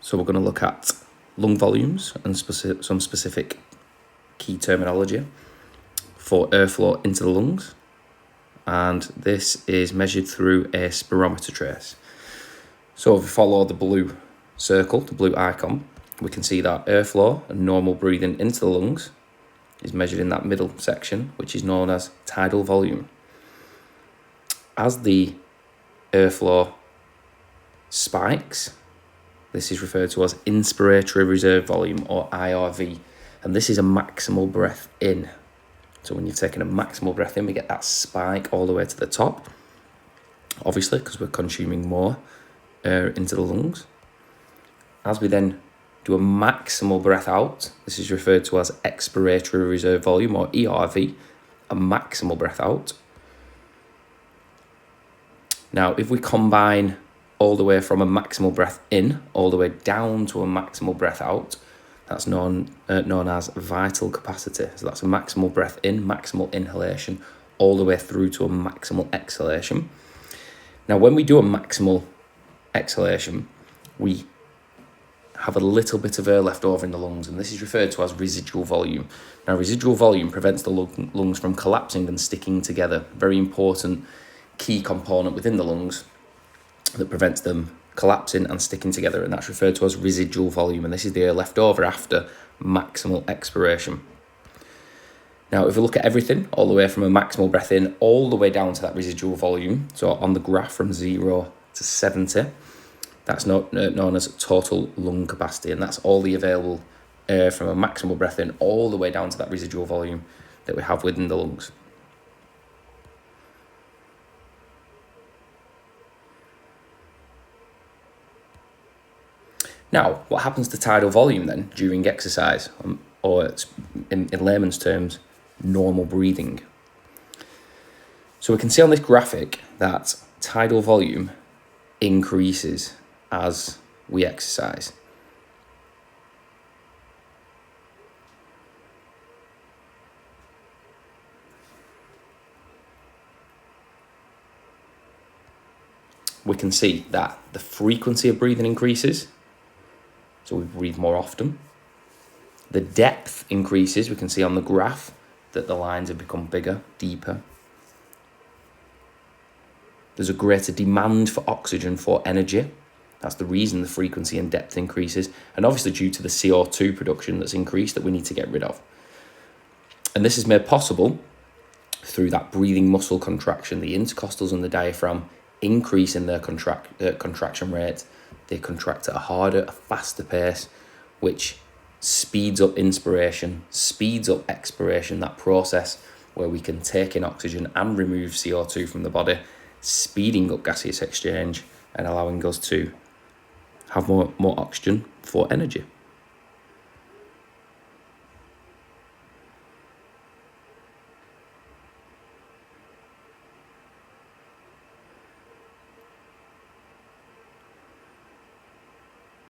So we're going to look at lung volumes and some specific key terminology for airflow into the lungs. And this is measured through a spirometer trace. So if we follow the blue circle, the blue icon, we can see that airflow and normal breathing into the lungs is measured in that middle section, which is known as tidal volume. As the airflow spikes, this is referred to as inspiratory reserve volume, or IRV, and this is a maximal breath in. So when you've taken a maximal breath in, we get that spike all the way to the top, obviously because we're consuming more air into the lungs. As we then do a maximal breath out, this is referred to as expiratory reserve volume, or ERV, a maximal breath out. Now, if we combine all the way from a maximal breath in all the way down to a maximal breath out, that's known as vital capacity. So that's a maximal breath in, maximal inhalation, all the way through to a maximal exhalation. Now, when we do a maximal exhalation, we have a little bit of air left over in the lungs, and this is referred to as residual volume. Now, residual volume prevents the lungs from collapsing and sticking together. Very important key component within the lungs that prevents them collapsing and sticking together, and that's referred to as residual volume, and this is the air left over after maximal expiration. Now, if we look at everything all the way from a maximal breath in all the way down to that residual volume, so on the graph from 0 to 70, that's known as total lung capacity, and that's all the available air from a maximal breath in all the way down to that residual volume that we have within the lungs. Now, what happens to tidal volume then during exercise, or in layman's terms, normal breathing? So we can see on this graphic that tidal volume increases as we exercise. We can see that the frequency of breathing increases, so we breathe more often. The depth increases. We can see on the graph that the lines have become bigger, deeper. There's a greater demand for oxygen for energy. That's the reason the frequency and depth increases, and obviously due to the CO2 production that's increased that we need to get rid of. And this is made possible through that breathing muscle contraction. The intercostals and the diaphragm increase in their contraction rate. They contract at a harder, a faster pace, which speeds up inspiration, speeds up expiration, that process where we can take in oxygen and remove CO2 from the body, speeding up gaseous exchange and allowing us to have more oxygen for energy.